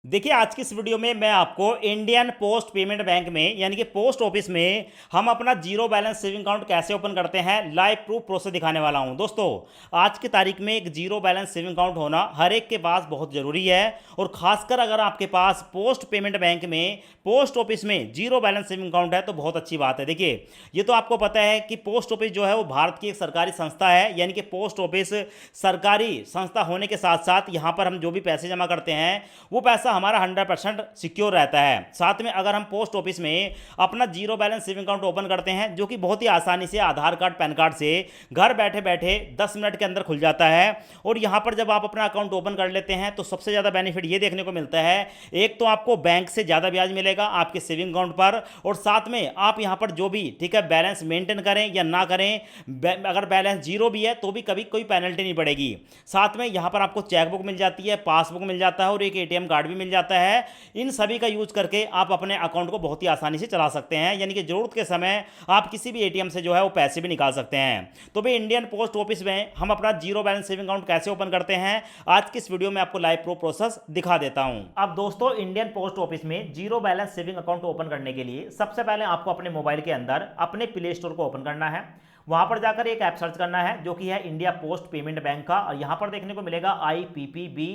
देखिए आज की इस वीडियो में मैं आपको इंडियन पोस्ट पेमेंट बैंक में यानी कि पोस्ट ऑफिस में हम अपना जीरो बैलेंस सेविंग अकाउंट कैसे ओपन करते हैं लाइव प्रूफ प्रोसेस दिखाने वाला हूं। दोस्तों आज की तारीख में एक जीरो बैलेंस सेविंग अकाउंट होना हर एक के पास बहुत ज़रूरी है और खासकर अगर आपके पास पोस्ट पेमेंट बैंक में पोस्ट ऑफिस में जीरो बैलेंस सेविंग अकाउंट है तो बहुत अच्छी बात है। देखिए ये तो आपको पता है कि पोस्ट ऑफिस जो है वो भारत की एक सरकारी संस्था है, यानी कि पोस्ट ऑफिस सरकारी संस्था होने के साथ साथ यहाँ पर हम जो भी पैसे जमा करते हैं वो पैसा हमारा 100% सिक्योर रहता है। साथ में अगर हम पोस्ट ऑफिस में अपना zero balance saving account open करते हैं जो कि बहुत ही आसानी से आधार कार्ड पैन कार्ड से घर बैठे बैठे 10 मिनट के अंदर खुल जाता है। और यहाँ पर जब आप अपना अकाउंट ओपन कर लेते हैं तो सबसे ज़्यादा बेनिफिट ये देखने को मिलता है, एक तो आपको बैंक से ज़्यादा ब्याज मिलेगा आपके सेविंग अकाउंट पर, और साथ में आप यहाँ पर जो भी ठीक है बैलेंस मेंटेन करें या ना करें, अगर बैलेंस जीरो भी है तो भी कभी कोई पेनल्टी नहीं पड़ेगी। साथ में यहाँ पर आपको चेकबुक मिल जाती है, पासबुक मिल जाता है और एक एटीएम कार्ड भी मिल जाता है। इन सभी का यूज करके आप अपने अकाउंट को बहुत ही आसानी से चला सकते हैं, यानी कि जरूरत के समय आप किसी भी एटीएम से जो है वो पैसे भी निकाल सकते हैं। तो भाई इंडियन पोस्ट ऑफिस में हम अपना जीरो बैलेंस सेविंग अकाउंट कैसे ओपन करते हैं आज की इस वीडियो में आपको लाइव प्रो प्रोसेस दिखा देता हूं। अब दोस्तों इंडियन पोस्ट ऑफिस में zero balance saving account open करने के लिए सबसे पहले आपको अपने मोबाइल के अंदर अपने प्ले स्टोर को ओपन करना है। वहां पर जाकर एक ऐप सर्च करना है जो कि है इंडिया पोस्ट पेमेंट बैंक का, और यहां पर देखने को मिलेगा IPPB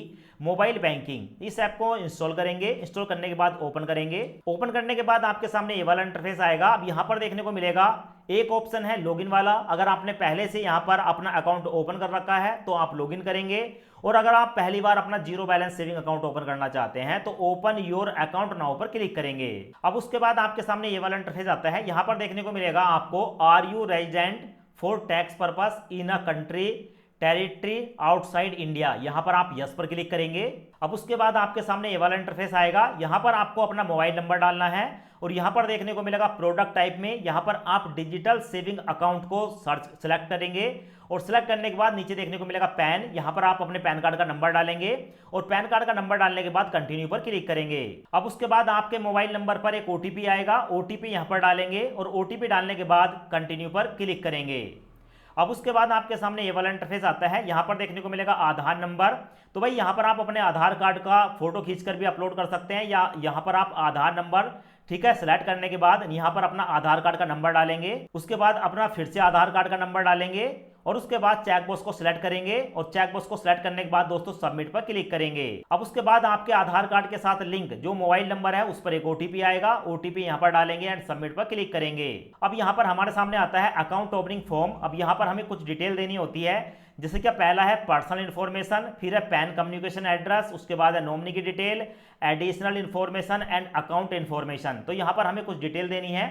मोबाइल बैंकिंग। इस ऐप को इंस्टॉल करेंगे, इंस्टॉल करने के बाद ओपन करेंगे। ओपन करने के बाद आपके सामने ये वाला इंटरफेस आएगा। अब यहां पर देखने को मिलेगा एक ऑप्शन है लॉगिन वाला। अगर आपने पहले से यहां पर अपना अकाउंट ओपन कर रखा है तो आप लॉगिन करेंगे, और अगर आप पहली बार अपना zero balance saving account open करना चाहते हैं तो ओपन योर अकाउंट नाउ पर क्लिक करेंगे। अब उसके बाद आपके सामने ये वाला इंटरफेस आता है। यहां पर देखने को मिलेगा आपको are you resident for tax purpose in a country territory outside India, यहां पर आप यस पर क्लिक करेंगे। अब उसके बाद आपके सामने ये वाला इंटरफेस आएगा। यहां पर आपको अपना मोबाइल नंबर डालना है, और यहां पर देखने को मिलेगा प्रोडक्ट टाइप में यहां पर आप डिजिटल सेविंग अकाउंट को सर्च सेलेक्ट करेंगे, और सेलेक्ट करने के बाद नीचे देखने को मिलेगा पैन, यहां पर आप अपने पैन कार्ड का नंबर डालेंगे, और पैन कार्ड का नंबर डालने के बाद कंटिन्यू पर क्लिक करेंगे। अब उसके बाद आपके मोबाइल नंबर पर एक ओटीपी आएगा, ओटीपी यहां पर डालेंगे, और ओटीपी डालने के बाद कंटिन्यू पर क्लिक करेंगे। अब उसके बाद आपके सामने ये वाला इंटरफेस आता है। यहां पर देखने को मिलेगा आधार नंबर, तो भाई यहां पर आप अपने आधार कार्ड का फोटो खींचकर भी अपलोड कर सकते हैं, या यहां पर आप आधार नंबर ठीक है सेलेक्ट करने के बाद यहां पर अपना आधार कार्ड का नंबर डालेंगे, उसके बाद अपना फिर से आधार कार्ड का नंबर डालेंगे, और उसके बाद चेक बॉक्स को सिलेक्ट करेंगे, और चेक बॉक्स को सिलेक्ट करने के बाद दोस्तों सबमिट पर क्लिक करेंगे। अब उसके बाद आपके आधार कार्ड के साथ लिंक जो मोबाइल नंबर है उस पर एक ओटीपी आएगा, ओटीपी यहां पर डालेंगे एंड सबमिट पर क्लिक करेंगे। अब यहां पर हमारे सामने आता है अकाउंट ओपनिंग फॉर्म। अब यहां पर हमें कुछ डिटेल देनी होती है, जैसे कि पहला है पर्सनल इन्फॉर्मेशन, फिर है पैन कम्युनिकेशन एड्रेस, उसके बाद है नॉमिनी की detail, additional information and account information. तो यहां पर हमें कुछ डिटेल देनी है,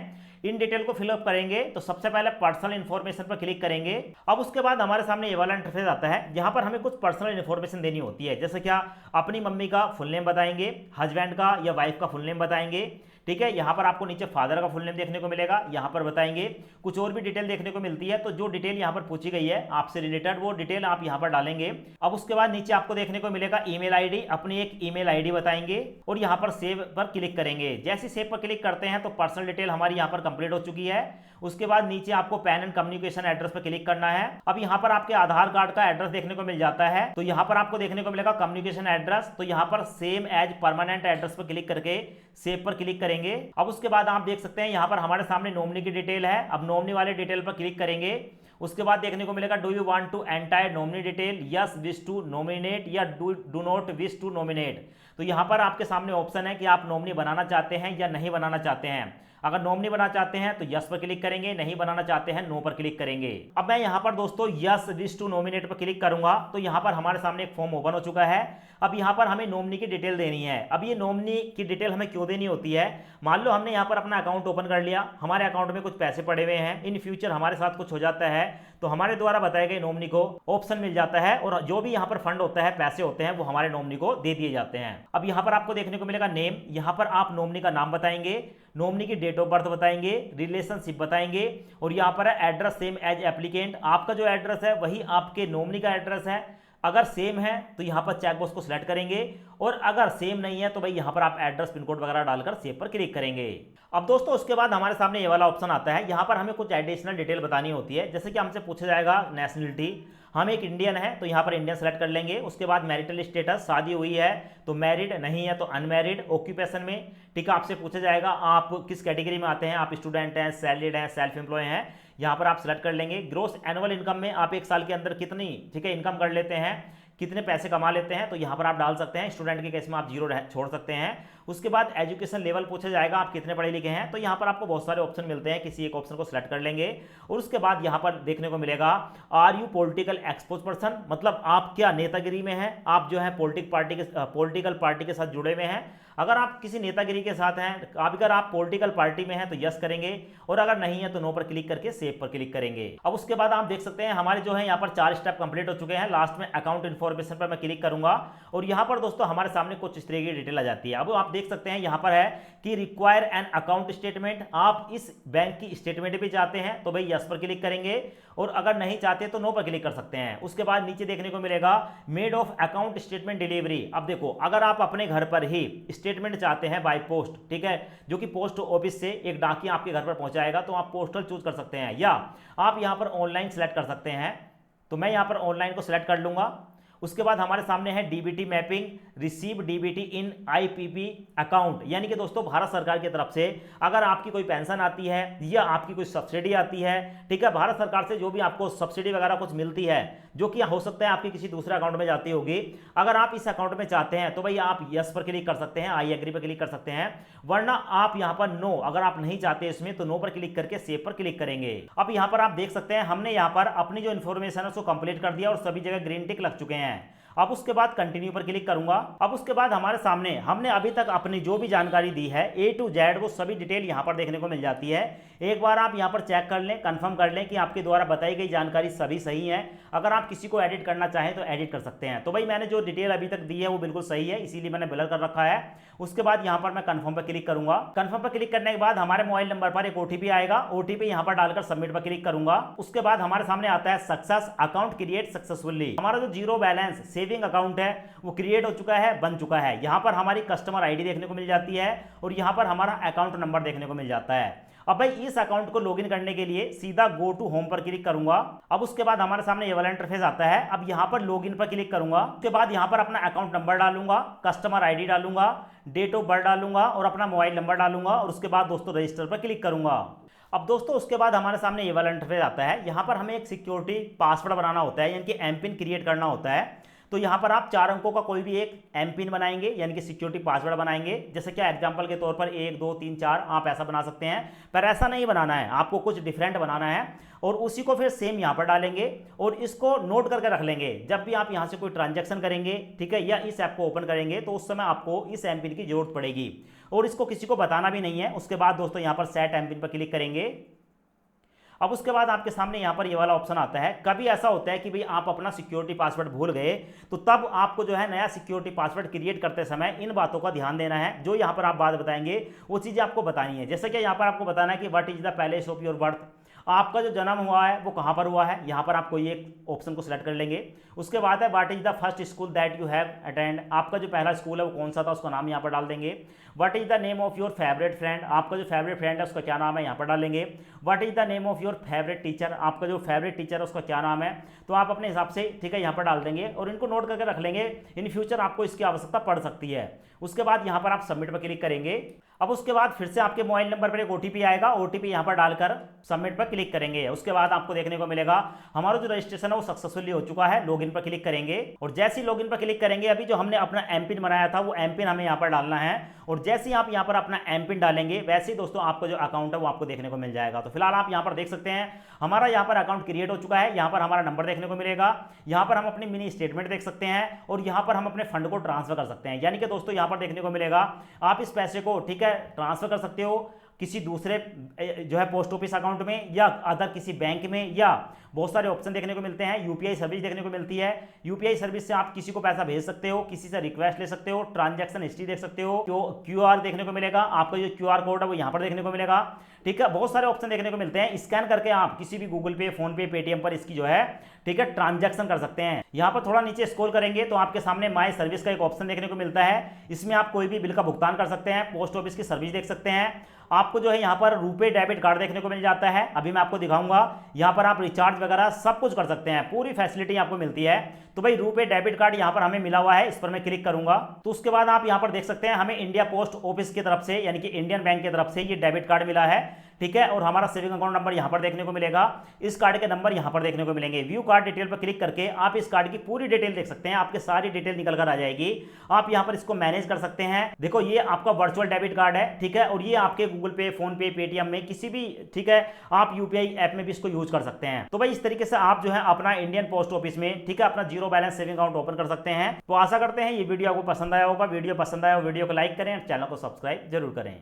इन डिटेल को फिलअप करेंगे। तो सबसे पहले पर्सनल इन्फॉर्मेशन पर क्लिक करेंगे। अब उसके बाद हमारे सामने ये वाला इंटरफेस आता है। यहाँ पर हमें कुछ पर्सनल इन्फॉर्मेशन देनी होती है, जैसे क्या अपनी मम्मी का फुल नेम बताएंगे, हस्बैंड का या वाइफ का फुल नेम बताएंगे, ठीक है। यहाँ पर आपको नीचे फादर का फुल नेम देखने को मिलेगा, यहाँ पर बताएंगे। कुछ और भी डिटेल देखने को मिलती है, तो जो डिटेल यहाँ पर पूछी गई है आपसे रिलेटेड वो डिटेल आप यहाँ पर डालेंगे। अब उसके बाद नीचे आपको देखने को मिलेगा ईमेल आईडी, अपनी एक ईमेल आईडी बताएंगे, और यहाँ पर सेव पर क्लिक करेंगे। जैसे सेव पर क्लिक करते हैं तो पर्सनल डिटेल हमारी यहाँ पर कंप्लीट हो चुकी है। उसके बाद नीचे आपको पैन एंड कम्युनिकेशन एड्रेस पर क्लिक करना है। अब यहाँ पर आपके आधार कार्ड का एड्रेस देखने को मिल जाता है, तो यहाँ पर आपको देखने को मिलेगा कम्युनिकेशन एड्रेस, तो यहाँ पर सेम एज परमानेंट एड्रेस पर क्लिक करके सेव पर क्लिक करेंगे। अब उसके बाद आप देख सकते हैं यहाँ पर हमारे सामने नॉमिनी की डिटेल है। अब नॉमिनी वाले डिटेल पर क्लिक करेंगे। उसके बाद देखने को मिलेगा do you want to enter nominee detail, yes wish to nominate या do not wish to nominate. तो यहाँ पर आपके सामने ऑप्शन है कि आप नॉमिनी बनाना चाहते हैं या नहीं बनाना चाहते हैं। अगर नॉमिनी बनाना चाहते हैं तो यस पर क्लिक करेंगे, नहीं बनाना चाहते हैं नो पर क्लिक करेंगे। अब मैं यहाँ पर दोस्तों यस विश टू नॉमिनेट पर क्लिक करूंगा, तो यहाँ पर हमारे सामने एक फॉर्म ओपन हो चुका है। अब यहाँ पर हमें नॉमिनी की डिटेल देनी है। अब ये नॉमिनी की डिटेल हमें क्यों देनी होती है, मान लो हमने यहाँ पर अपना अकाउंट ओपन कर लिया, हमारे अकाउंट में कुछ पैसे पड़े हुए हैं, इन फ्यूचर हमारे साथ कुछ हो जाता है तो हमारे द्वारा बताए गए नॉमिनी को ऑप्शन मिल जाता है, और जो भी यहाँ पर फंड होता है पैसे होते हैं वो हमारे नॉमिनी को दे दिए जाते हैं। अब यहाँ पर आपको देखने को मिलेगा नेम, यहाँ पर आप नॉमिनी का नाम बताएंगे, नॉमिनी की डेट ऑफ बर्थ बताएंगे, रिलेशनशिप बताएंगे, और यहाँ पर है एड्रेस सेम एज एप्लीकेंट, आपका जो एड्रेस है वही आपके नॉमिनी का एड्रेस है। अगर सेम है तो यहाँ पर चेक बॉक्स को सिलेक्ट करेंगे, और अगर सेम नहीं है तो भाई यहाँ पर आप एड्रेस पिन कोड वगैरह डालकर सेव पर क्लिक करेंगे। अब दोस्तों उसके बाद हमारे सामने ये वाला ऑप्शन आता है। यहाँ पर हमें कुछ एडिशनल डिटेल बतानी होती है, जैसे कि हमसे पूछा जाएगा नेशनलिटी, हम एक इंडियन है तो यहाँ पर इंडियन सेलेक्ट कर लेंगे। उसके बाद मैरिटल स्टेटस, शादी हुई है तो मैरिड, नहीं है तो अनमैरिड। ऑक्यूपेशन में ठीक है आपसे पूछा जाएगा आप किस कैटेगरी में आते हैं, आप स्टूडेंट हैं, सैलरीड हैं, सेल्फ एम्प्लॉय हैं, यहाँ पर आप सेलेक्ट कर लेंगे। ग्रोस एनुअल इनकम में आप एक साल के अंदर कितनी ठीक है इनकम कर लेते हैं, कितने पैसे कमा लेते हैं, तो यहाँ पर आप डाल सकते हैं। स्टूडेंट के केस में आप जीरो छोड़ सकते हैं। उसके बाद एजुकेशन लेवल पूछा जाएगा आप कितने पढ़े लिखे हैं, तो यहाँ पर आपको बहुत सारे ऑप्शन मिलते हैं, किसी एक ऑप्शन को सिलेक्ट कर लेंगे। और उसके बाद यहाँ पर देखने को मिलेगा are you political expose person, मतलब आप क्या नेतागिरी में हैं, आप जो है पॉलिटिकल पार्टी के साथ जुड़े हुए हैं। अगर आप किसी नेतागिरी के साथ हैं, अगर आप पॉलिटिकल पार्टी में हैं तो यस करेंगे, और अगर नहीं है तो नो पर क्लिक करके सेव पर क्लिक करेंगे। अब उसके बाद आप देख सकते हैं हमारे जो है यहाँ पर 4 स्टेप कंप्लीट हो चुके हैं। लास्ट में अकाउंट इन्फॉर्मेशन पर मैं क्लिक करूंगा और यहाँ पर दोस्तों हमारे सामने कुछ इस तरह की डिटेल आ जाती है। अब आप देख सकते हैं यहाँ पर है कि रिक्वायर एन अकाउंट स्टेटमेंट, आप इस बैंक की स्टेटमेंट भी चाहते हैं तो भाई यस पर क्लिक करेंगे, और अगर नहीं चाहते तो नो पर क्लिक कर सकते हैं। उसके बाद नीचे देखने को मिलेगा made of account statement delivery. अब देखो अगर आप अपने घर पर ही स्टेटमेंट चाहते हैं बाय पोस्ट, ठीक है, जो कि पोस्ट ऑफिस से एक डाकिया आपके घर पर पहुंचाएगा, तो आप पोस्टल चूज कर सकते हैं, या आप यहां पर ऑनलाइन सेलेक्ट कर सकते हैं। तो मैं यहां पर ऑनलाइन को सिलेक्ट कर लूंगा। उसके बाद हमारे सामने है डीबीटी मैपिंग, रिसीव डीबीटी इन आईपीपी अकाउंट, यानी कि दोस्तों भारत सरकार की तरफ से अगर आपकी कोई पेंशन आती है या आपकी कोई सब्सिडी आती है, ठीक है, भारत सरकार से जो भी आपको सब्सिडी वगैरह कुछ मिलती है, जो कि हो सकता है आपकी किसी दूसरे अकाउंट में जाती होगी, अगर आप इस अकाउंट में चाहते हैं तो भाई आप यस पर क्लिक कर सकते हैं, आई एग्री पर क्लिक कर सकते हैं, वरना आप यहां पर नो, अगर आप नहीं चाहते इसमें तो नो पर क्लिक करके सेव पर क्लिक करेंगे। अब यहां पर आप देख सकते हैं हमने यहां पर अपनी जो इन्फॉर्मेशन है उसको कंप्लीट कर दिया और सभी जगह ग्रीन टिक लग चुके हैं। अब उसके बाद कंटिन्यू पर क्लिक करूंगा। अब उसके बाद हमारे सामने हमने अभी तक अपनी जो भी जानकारी दी है ए टू जेड, वो सभी डिटेल यहां पर देखने को मिल जाती है। एक बार आप यहां पर चेक कर लें, कंफर्म कर लें कि आपके द्वारा बताई गई जानकारी सभी सही है। अगर आप किसी को एडिट करना चाहें तो एडिट कर सकते हैं। तो भाई मैंने जो डिटेल अभी तक दी है वो बिल्कुल सही है, इसीलिए मैंने ब्लर कर रखा है। उसके बाद यहां पर मैं कंफर्म पर क्लिक करूंगा। कंफर्म पर क्लिक करने के बाद हमारे मोबाइल नंबर पर एक ओटीपी आएगा, ओटीपी यहां पर डालकर सबमिट पर क्लिक करूंगा। उसके बाद हमारे सामने आता है सक्सेस अकाउंट क्रिएट सक्सेसफुली। हमारा जो जीरो बैलेंस सेविंग अकाउंट है वो क्रिएट हो चुका है, बन चुका है। यहां पर हमारी कस्टमर आईडी देखने को मिल जाती है और यहां पर हमारा अकाउंट नंबर देखने को मिल जाता है। अब भाई इस अकाउंट को लॉगिन करने के लिए सीधा गो टू होम पर क्लिक करूंगा। अब उसके बाद हमारे सामने ये वाला इंटरफेस आता है। अब यहां पर लॉगिन पर क्लिक करूंगा। उसके बाद यहां पर अपना अकाउंट नंबर डालूंगा, कस्टमर आईडी डालूंगा, डेट ऑफ बर्थ डालूंगा और अपना मोबाइल नंबर डालूंगा, और उसके बाद दोस्तों रजिस्टर पर क्लिक करूंगा। अब दोस्तों उसके बाद हमारे सामने ये वाला इंटरफेस आता है। यहां पर हमें एक सिक्योरिटी पासवर्ड बनाना होता है, यानी कि एमपिन क्रिएट करना होता है। तो यहां पर आप 4 अंकों का कोई भी एक एमपिन बनाएंगे, यानी कि सिक्योरिटी पासवर्ड बनाएंगे। जैसे क्या एग्जांपल के तौर पर 1 2 3 4 आप ऐसा बना सकते हैं, पर ऐसा नहीं बनाना है, आपको कुछ डिफरेंट बनाना है। और उसी को फिर सेम यहां पर डालेंगे और इसको नोट करके रख लेंगे। जब भी आप यहां से कोई ट्रांजैक्शन करेंगे, ठीक है, या इस ऐप को ओपन करेंगे, तो उस समय आपको इस एमपिन की जरूरत पड़ेगी और इसको किसी को बताना भी नहीं है। उसके बाद दोस्तों यहां पर सेट एमपिन पर क्लिक करेंगे। अब उसके बाद आपके सामने यहां पर ये वाला ऑप्शन आता है। कभी ऐसा होता है कि भाई आप अपना सिक्योरिटी पासवर्ड भूल गए, तो तब आपको जो है नया सिक्योरिटी पासवर्ड क्रिएट करते समय इन बातों का ध्यान देना है। जो यहां पर आप बात बताएंगे वो चीजें आपको बतानी है। जैसे कि यहां पर आपको बताना है कि what is the place of your birth, आपका जो जन्म हुआ है वो कहां पर हुआ है, यहां पर आप कोई एक ऑप्शन को सिलेक्ट कर लेंगे। उसके बाद है what is the first school that you have attend, आपका जो पहला स्कूल है वो कौन सा था, उसका नाम यहां पर डाल देंगे। What is the name of your favourite friend, आपका जो फेवरेट फ्रेंड है उसका क्या नाम है, यहां पर डालेंगे। What is the name of your favourite teacher, आपका जो फेवरेट टीचर है उसका क्या नाम है, तो आप अपने हिसाब से ठीक है यहां पर डाल देंगे और इनको नोट करके रख लेंगे। इन फ्यूचर आपको इसकी आवश्यकता पड़ सकती है। उसके बाद यहां पर आप सबमिट पर क्लिक करेंगे। अब उसके बाद फिर से आपके मोबाइल नंबर पर एक ओटीपी आएगा, ओटीपी यहां पर डालकर सबमिट पर क्लिक करेंगे। उसके बाद आपको देखने को मिलेगा हमारा जो रजिस्ट्रेशन है वो सक्सेसफुली हो चुका है। लॉगिन पर क्लिक करेंगे और जैसे ही लॉगिन पर क्लिक करेंगे, अभी जो हमने अपना एमपिन बनाया था वो एमपिन हमें यहां पर डालना है, और जैसे ही आप यहां पर अपना एमपिन डालेंगे वैसे ही दोस्तों आपका जो अकाउंट है वो आपको देखने को मिल जाएगा। तो फिलहाल आप यहां पर देख सकते हैं हमारा यहां पर अकाउंट क्रिएट हो चुका है। यहां पर हमारा नंबर देखने को मिलेगा, यहां पर हम अपनी मिनी स्टेटमेंट देख सकते हैं और यहां पर हम अपने फंड को ट्रांसफर कर सकते हैं। यानी कि दोस्तों यहां पर देखने को मिलेगा आप इस पैसे को ठीक है ट्रांसफर कर सकते हो किसी दूसरे जो है पोस्ट ऑफिस अकाउंट में या अदर किसी बैंक में, या बहुत सारे ऑप्शन देखने को मिलते हैं। यूपीआई सर्विस देखने को मिलती है, यूपीआई सर्विस से आप किसी को पैसा भेज सकते हो, किसी से रिक्वेस्ट ले सकते हो, ट्रांजैक्शन हिस्ट्री देख सकते हो, क्यूआर देखने को मिलेगा, आपका जो क्यूआर कोड है वो यहाँ पर देखने को मिलेगा। ठीक है, बहुत सारे ऑप्शन देखने को मिलते हैं। स्कैन करके आप किसी भी गूगल पे, फोन पे, पेटीएम पर इसकी जो है ठीक है ट्रांजैक्शन कर सकते हैं। यहाँ पर थोड़ा नीचे स्क्रॉल करेंगे तो आपके सामने माई सर्विस का एक ऑप्शन देखने को मिलता है। इसमें आप कोई भी बिल का भुगतान कर सकते हैं, पोस्ट ऑफिस की सर्विस देख सकते हैं, आप आपको जो है यहाँ पर रुपए डेबिट कार्ड देखने को मिल जाता है। अभी मैं आपको दिखाऊंगा, यहाँ पर आप रिचार्ज वगैरह सब कुछ कर सकते हैं, पूरी फैसिलिटी आपको मिलती है। तो भाई रुपए डेबिट कार्ड यहाँ पर हमें मिला हुआ है, इस पर मैं क्लिक करूंगा तो उसके बाद आप यहाँ पर देख सकते हैं हमें इंडिया पोस्ट ऑफिस की तरफ से यानी कि इंडियन बैंक की तरफ से ये डेबिट कार्ड मिला है, ठीक है। और हमारा सेविंग अकाउंट नंबर यहाँ पर देखने को मिलेगा, इस कार्ड के नंबर यहाँ पर देखने को मिलेंगे। व्यू कार्ड डिटेल पर क्लिक करके आप इस कार्ड की पूरी डिटेल देख सकते हैं, आपके सारी डिटेल निकल कर आ जाएगी। आप यहाँ पर इसको मैनेज कर सकते हैं। देखो ये आपका वर्चुअल डेबिट कार्ड है, ठीक है, और ये आपके गूगल पे, फोन पे, पेटीएम में किसी भी, ठीक है, आप यूपीआई ऐप में भी इसको यूज कर सकते हैं। तो भाई इस तरीके से आप जो है अपना इंडियन पोस्ट ऑफिस में, ठीक है, अपना zero balance saving account open कर सकते हैं। तो आशा करते हैं ये वीडियो आपको पसंद आया होगा। वीडियो पसंद आया हो वीडियो को लाइक करें, चैनल को सब्सक्राइब जरूर करें।